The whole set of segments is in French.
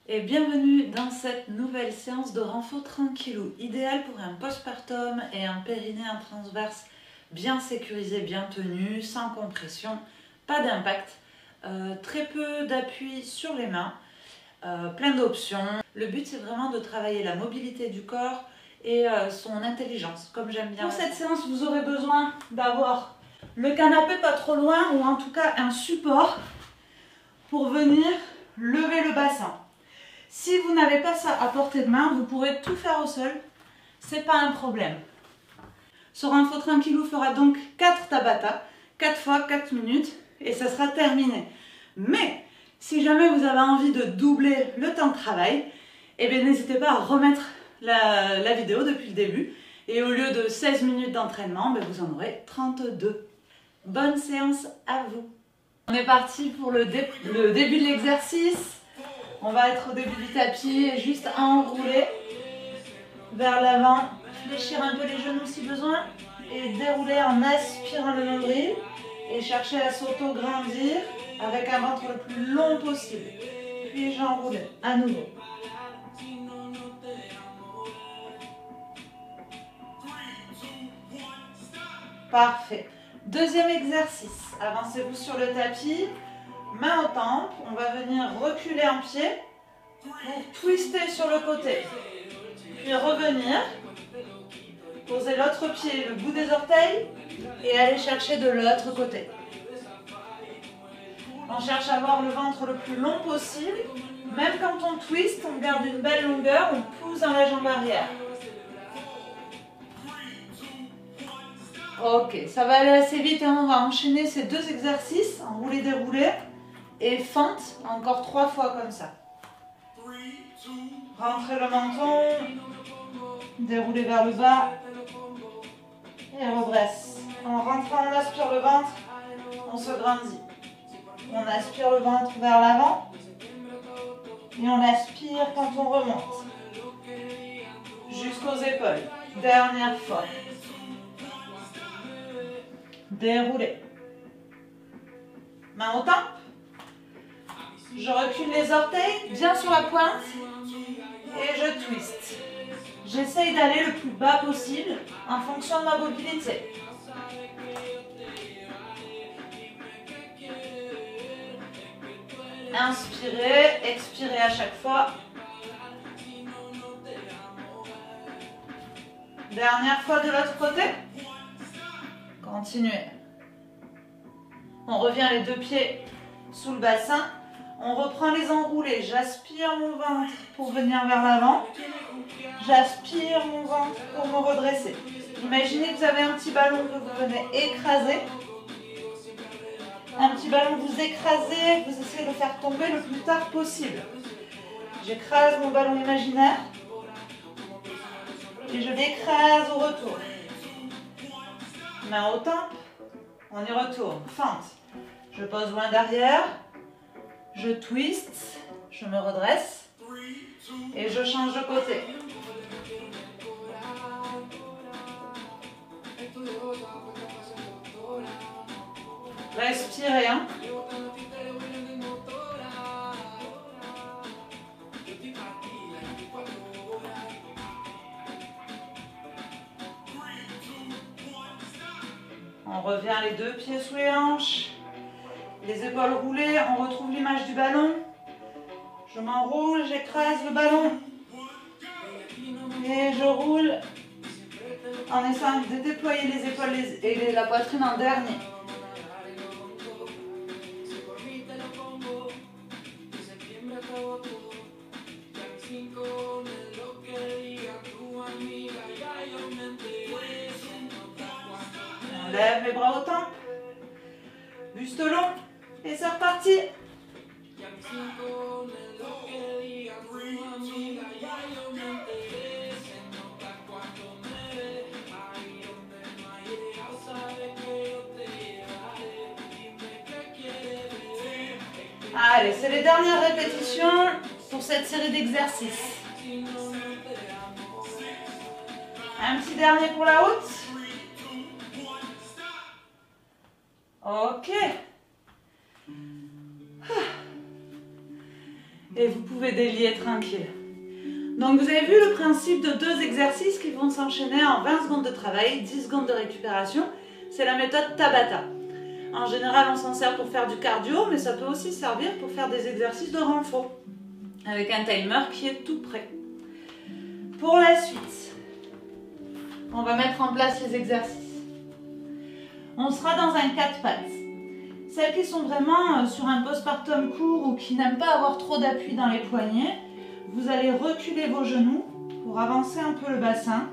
Et bienvenue dans cette nouvelle séance de renfort tranquillou, idéale pour un postpartum et un périnée en transverse bien sécurisé, bien tenu, sans compression, pas d'impact, très peu d'appui sur les mains, plein d'options. Le but c'est vraiment de travailler la mobilité du corps et son intelligence, comme j'aime bien. Pour cette séance, vous aurez besoin d'avoir le canapé pas trop loin ou en tout cas un support pour venir lever le bassin. Si vous n'avez pas ça à portée de main, vous pourrez tout faire au sol, c'est pas un problème. Ce renfort tranquillou fera donc 4 tabata, 4 fois 4 minutes et ça sera terminé. Mais si jamais vous avez envie de doubler le temps de travail, eh bien n'hésitez pas à remettre la vidéo depuis le début et au lieu de 16 minutes d'entraînement, vous en aurez 32. Bonne séance à vous. On est parti pour le début de l'exercice. On va être au début du tapis et juste enrouler vers l'avant, fléchir un peu les genoux si besoin et dérouler en aspirant le nombril et chercher à s'auto-grandir avec un ventre le plus long possible. Puis j'enroule à nouveau. Parfait. Deuxième exercice. Avancez-vous sur le tapis. Main aux tempes, on va venir reculer en pied pour twister sur le côté. Puis revenir, poser l'autre pied, le bout des orteils et aller chercher de l'autre côté. On cherche à avoir le ventre le plus long possible. Même quand on twist, on garde une belle longueur, on pousse dans la jambe arrière. Ok, ça va aller assez vite, hein. On va enchaîner ces deux exercices, enrouler, dérouler. Et fente, encore 3 fois comme ça. Rentrez le menton, déroulez vers le bas et redresse. En rentrant, on aspire le ventre, on se grandit. On aspire le ventre vers l'avant et on aspire quand on remonte. Jusqu'aux épaules. Dernière fois. Déroulez. Main au tempes. Je recule les orteils bien sur la pointe et je twist. J'essaye d'aller le plus bas possible en fonction de ma mobilité. Inspirez, expirez à chaque fois. Dernière fois de l'autre côté. Continuez. On revient les deux pieds sous le bassin. On reprend les enroulés. J'aspire mon ventre pour venir vers l'avant. J'aspire mon ventre pour me redresser. Imaginez que vous avez un petit ballon que vous venez écraser. Un petit ballon que vous écrasez, que vous essayez de faire tomber le plus tard possible. J'écrase mon ballon imaginaire. Et je l'écrase au retour. Main au tempes. On y retourne. Fente. Je pose loin derrière. Je twist, je me redresse et je change de côté. Respirez, hein. On revient les deux pieds sous les hanches. Les épaules roulées, on retrouve l'image du ballon. Je m'enroule, j'écrase le ballon. Et je roule en essayant de déployer les épaules et la poitrine en dernier. On lève les bras au tempes. Buste long. Et c'est reparti. Allez, c'est les dernières répétitions pour cette série d'exercices. Un petit dernier pour la haute. Ok. Et vous pouvez délier tranquille. Donc vous avez vu le principe de 2 exercices qui vont s'enchaîner en 20 secondes de travail, 10 secondes de récupération. C'est la méthode Tabata. En général, on s'en sert pour faire du cardio, mais ça peut aussi servir pour faire des exercices de renfort, avec un timer qui est tout prêt. Pour la suite, on va mettre en place les exercices. On sera dans un 4 pattes. Celles qui sont vraiment sur un postpartum court ou qui n'aiment pas avoir trop d'appui dans les poignets, vous allez reculer vos genoux pour avancer un peu le bassin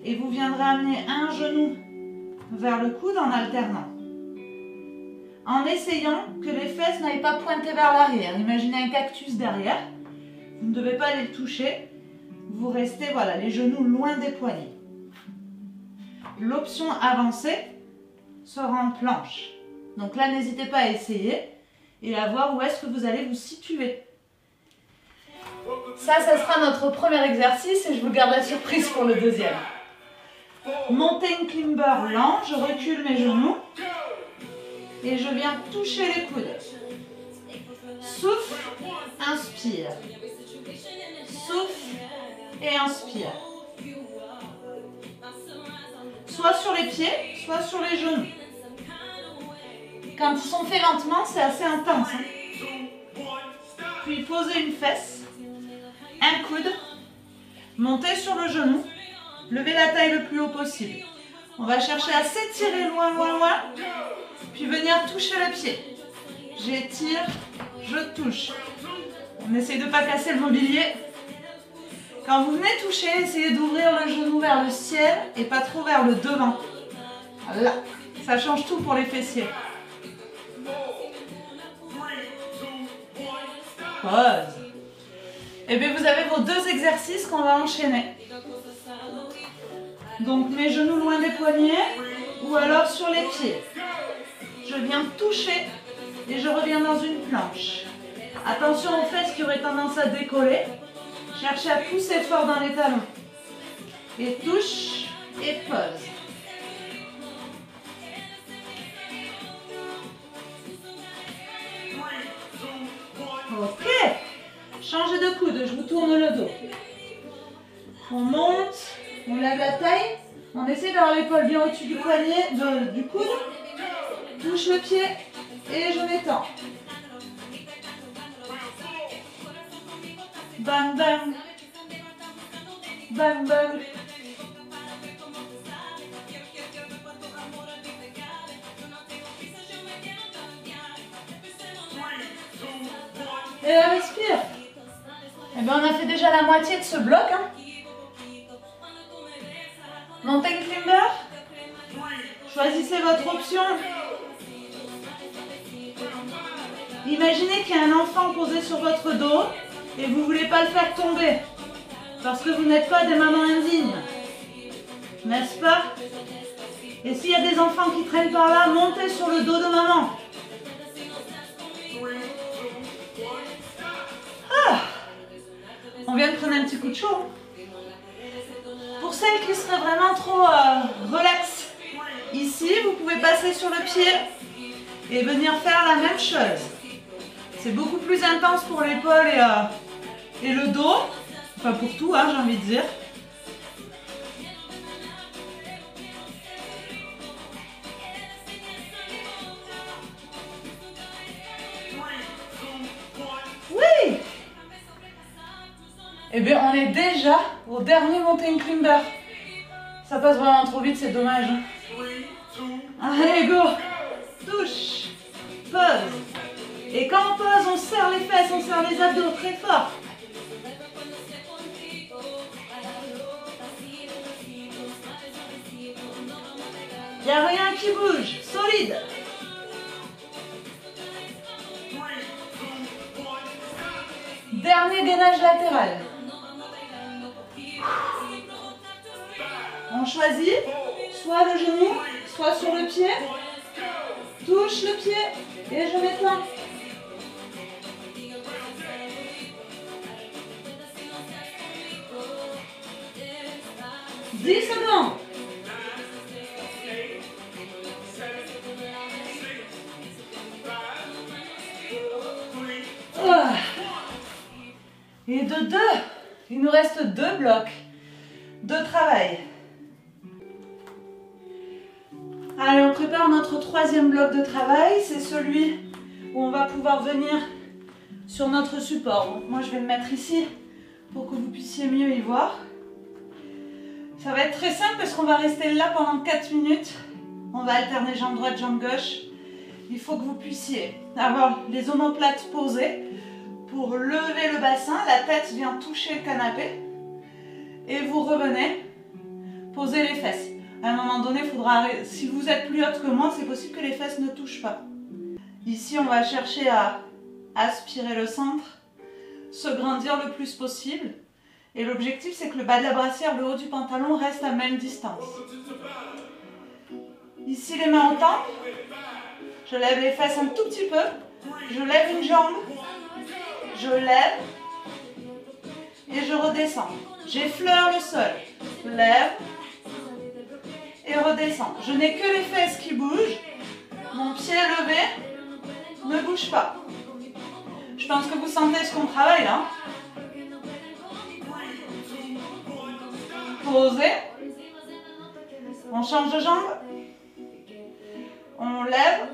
et vous viendrez amener un genou vers le coude en alternant. En essayant que les fesses n'aillent pas pointer vers l'arrière. Imaginez un cactus derrière. Vous ne devez pas aller le toucher. Vous restez, voilà, les genoux loin des poignets. L'option avancée sera en planche. Donc là, n'hésitez pas à essayer et à voir où est-ce que vous allez vous situer. Ça sera notre premier exercice et je vous garderai surprise pour le deuxième. Mountain climber lent, je recule mes genoux et je viens toucher les coudes. Souffle, inspire. Souffle et inspire. Soit sur les pieds, soit sur les genoux. Quand ils sont faits lentement, c'est assez intense. Puis posez une fesse, un coude, montez sur le genou, levez la taille le plus haut possible. On va chercher à s'étirer loin, loin, loin, puis venir toucher le pied. J'étire, je touche. On essaye de ne pas casser le mobilier. Quand vous venez toucher, essayez d'ouvrir le genou vers le ciel et pas trop vers le devant. Voilà, ça change tout pour les fessiers. Pause. Et bien vous avez vos 2 exercices qu'on va enchaîner. Donc mes genoux loin des poignets ou alors sur les pieds. Je viens toucher et je reviens dans une planche. Attention aux fesses qui auraient tendance à décoller. Cherchez à pousser fort dans les talons. Et touche et pose. Ok. Changez de coude, je vous tourne le dos. On monte, on lève la taille. On essaie d'avoir l'épaule bien au-dessus du poignet, du coude. Touche le pied et je m'étends. Bang, bang. Bang, bang. Et respire. Et bien on a fait déjà la moitié de ce bloc. Hein. Mountain climber. Choisissez votre option. Imaginez qu'il y a un enfant posé sur votre dos et vous ne voulez pas le faire tomber parce que vous n'êtes pas des mamans indignes. N'est-ce pas? Et s'il y a des enfants qui traînent par là, montez sur le dos de maman. Ah, on vient de prendre un petit coup de chaud. Pour celles qui seraient vraiment trop relax, ici, vous pouvez passer sur le pied et venir faire la même chose. C'est beaucoup plus intense pour l'épaule et le dos. Enfin pour tout, hein, j'ai envie de dire. Oui! Eh bien, on est déjà au dernier mountain climber. Ça passe vraiment trop vite, c'est dommage. Allez, go! Touche, pose. Et quand on pose, on serre les fesses, on serre les abdos très fort. Il n'y a rien qui bouge, solide. Dernier gainage latéral. On choisit soit le genou, soit sur le pied. Touche le pied et je m'étends. « 10 secondes. Et de 2. Il nous reste 2 blocs de travail. Allez, on prépare notre 3e bloc de travail. C'est celui où on va pouvoir venir sur notre support. Donc moi, je vais le mettre ici pour que vous puissiez mieux y voir. Ça va être très simple parce qu'on va rester là pendant 4 minutes. On va alterner jambe droite, jambe gauche. Il faut que vous puissiez avoir les omoplates posées pour lever le bassin. La tête vient toucher le canapé. Et vous revenez, posez les fesses. À un moment donné, il faudra, si vous êtes plus haute que moi, c'est possible que les fesses ne touchent pas. Ici, on va chercher à aspirer le centre, se grandir le plus possible. Et l'objectif, c'est que le bas de la brassière, le haut du pantalon reste à même distance. Ici, les mains au temple. Je lève les fesses un tout petit peu. Je lève une jambe. Je lève. Et je redescends. J'effleure le sol. Je lève. Et redescends. Je n'ai que les fesses qui bougent. Mon pied levé ne bouge pas. Je pense que vous sentez ce qu'on travaille là. Posez. On change de jambe. On lève.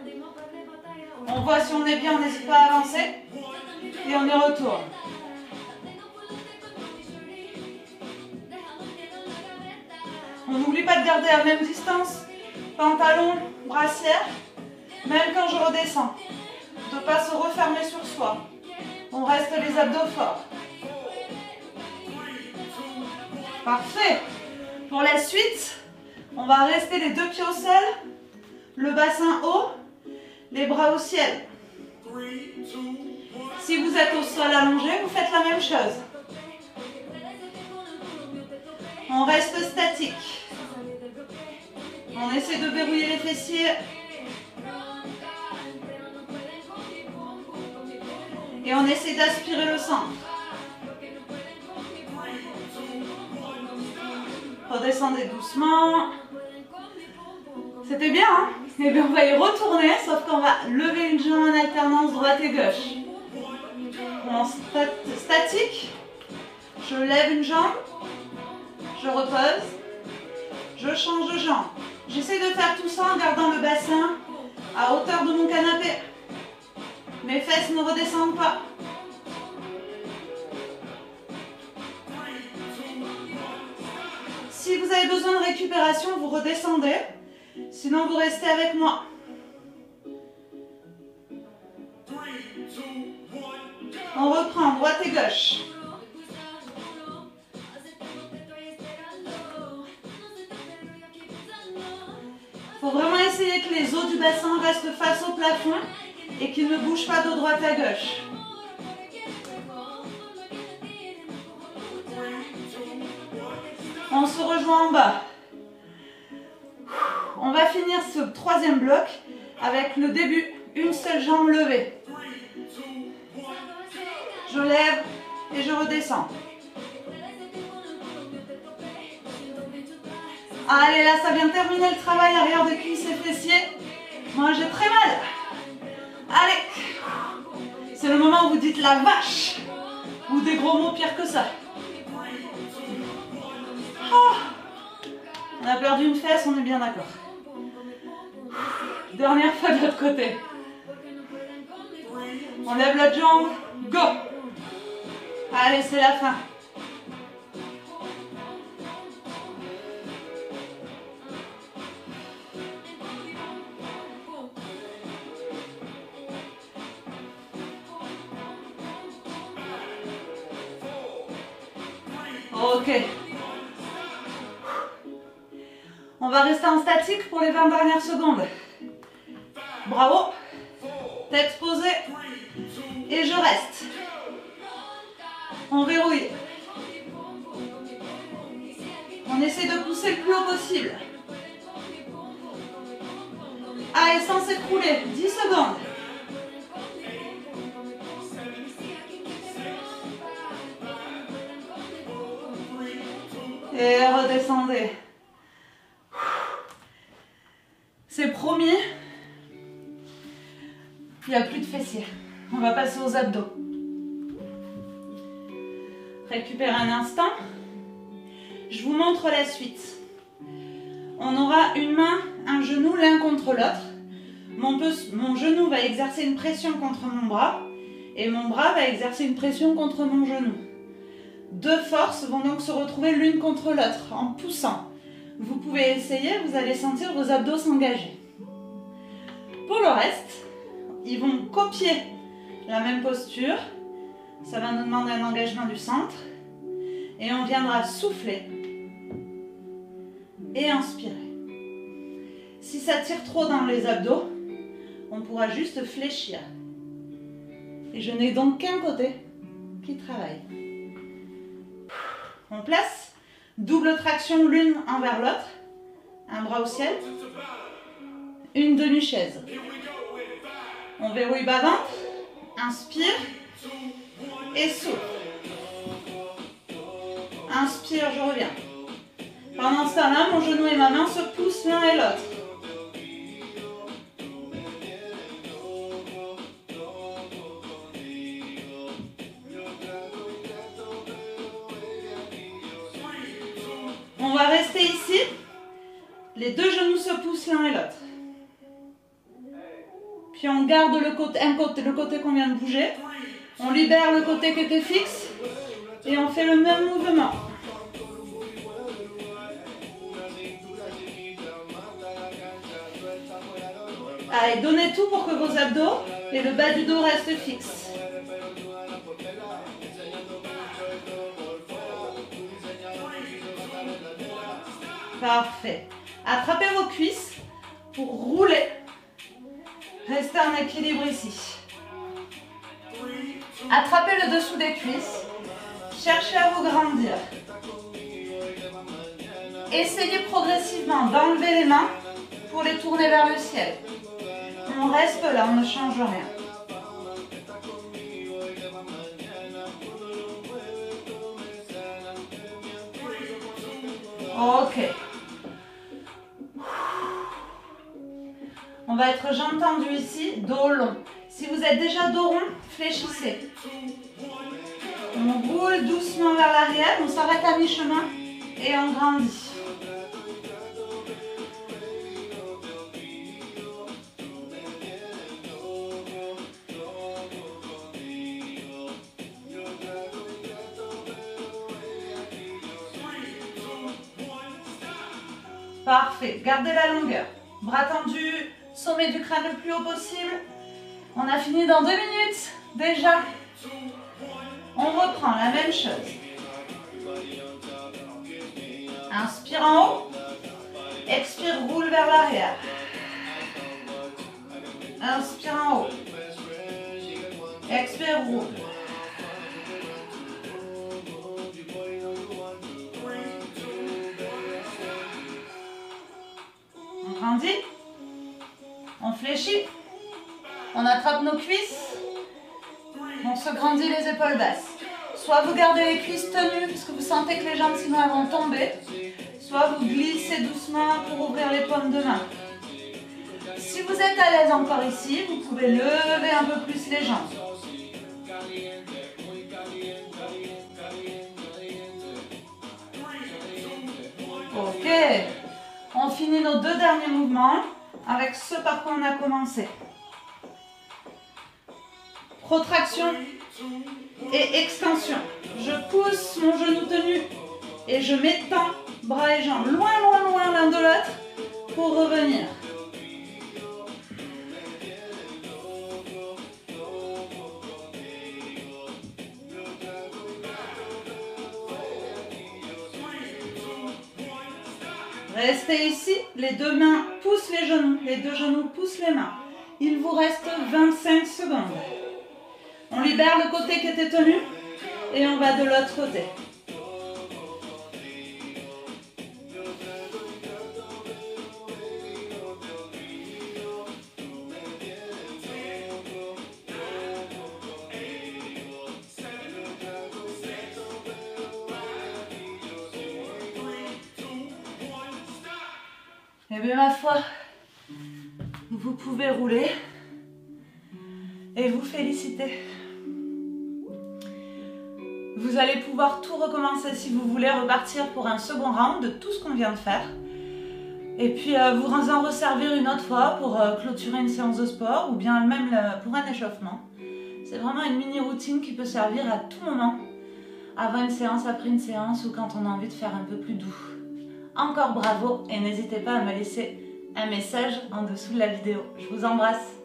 On voit si on est bien, on n'hésite pas à avancer. Et on y retourne. On n'oublie pas de garder la même distance. Pantalon, brassière. Même quand je redescends. De ne pas se refermer sur soi. On reste les abdos forts. Parfait. Pour la suite, on va rester les 2 pieds au sol, le bassin haut, les bras au ciel. Si vous êtes au sol allongé, vous faites la même chose. On reste statique. On essaie de verrouiller les fessiers. Et on essaie d'aspirer le centre. Redescendez doucement. C'était bien, hein? Et bien on va y retourner, sauf qu'on va lever une jambe en alternance droite et gauche. En statique, je lève une jambe, je repose, je change de jambe. J'essaie de faire tout ça en gardant le bassin à hauteur de mon canapé. Mes fesses ne redescendent pas. Si vous avez besoin de récupération, vous redescendez. Sinon, vous restez avec moi. On reprend droite et gauche. Il faut vraiment essayer que les os du bassin restent face au plafond et qu'ils ne bougent pas de droite à gauche. On se rejoint en bas. On va finir ce 3e bloc avec le début, une seule jambe levée. Je lève et je redescends. Allez, là, ça vient de terminer le travail arrière de cuisses et fessiers. Moi, j'ai très mal. Allez. C'est le moment où vous dites la vache. Ou des gros mots pires que ça. Oh. On a perdu une fesse, on est bien d'accord. Dernière fois de l'autre côté. On lève l'autre jambe. Go. Allez, c'est la fin. Ok. On va rester en statique pour les 20 dernières secondes. Bravo. Tête posée. Et je reste. On verrouille. On essaie de pousser le plus haut possible. Allez, sans s'écrouler. 10 secondes. Et redescendez. C'est promis. Il n'y a plus de fessiers. On va passer aux abdos. Récupère un instant. Je vous montre la suite. On aura une main, un genou l'un contre l'autre. Mon genou va exercer une pression contre mon bras et mon bras va exercer une pression contre mon genou. Deux forces vont donc se retrouver l'une contre l'autre en poussant. Vous pouvez essayer, vous allez sentir vos abdos s'engager. Pour le reste, ils vont copier la même posture. Ça va nous demander un engagement du centre. Et on viendra souffler et inspirer. Si ça tire trop dans les abdos, on pourra juste fléchir. Et je n'ai donc qu'un côté qui travaille. On place double traction l'une envers l'autre. Un bras au ciel. Une demi-chaise. On verrouille bas-ventre. Inspire. Et souffle. Inspire, je reviens. Pendant ce temps-là, mon genou et ma main se poussent l'un et l'autre. On va rester ici. Les deux genoux se poussent l'un et l'autre. Puis on garde le côté qu'on vient de bouger. On libère le côté qui était fixe. Et on fait le même mouvement. Allez, donnez tout pour que vos abdos et le bas du dos restent fixes. Parfait. Attrapez vos cuisses pour rouler. Restez en équilibre ici. Attrapez le dessous des cuisses. Cherchez à vous grandir. Essayez progressivement d'enlever les mains pour les tourner vers le ciel. On reste là, on ne change rien. Ok. On va être jambes tendues ici, dos long. Si vous êtes déjà dos rond, fléchissez. On roule doucement vers l'arrière, on s'arrête à mi-chemin et on grandit. Parfait, gardez la longueur. Bras tendus, sommet du crâne le plus haut possible. On a fini dans 2 minutes déjà. On reprend la même chose. Inspire en haut. Expire, roule vers l'arrière. Inspire en haut. Expire, roule. On grandit. On fléchit. On attrape nos cuisses. On se grandit les épaules basses. Soit vous gardez les cuisses tenues parce que vous sentez que les jambes sinon elles vont tomber. Soit vous glissez doucement pour ouvrir les paumes de main. Si vous êtes à l'aise encore ici, vous pouvez lever un peu plus les jambes. Ok. On finit nos 2 derniers mouvements avec ce par quoi on a commencé. Protraction et extension. Je pousse mon genou tenu et je m'étends bras et jambes loin, loin, loin l'un de l'autre pour revenir. Restez ici, les 2 mains poussent les genoux, les 2 genoux poussent les mains. Il vous reste 25 secondes. On libère le côté qui était tenu et on va de l'autre côté. Eh bien ma foi, vous pouvez rouler et vous féliciter. Vous vous allez pouvoir tout recommencer si vous voulez repartir pour un second round de tout ce qu'on vient de faire. Et puis vous en resservir une autre fois pour clôturer une séance de sport ou bien même pour un échauffement. C'est vraiment une mini routine qui peut servir à tout moment, avant une séance, après une séance ou quand on a envie de faire un peu plus doux. Encore bravo et n'hésitez pas à me laisser un message en dessous de la vidéo. Je vous embrasse.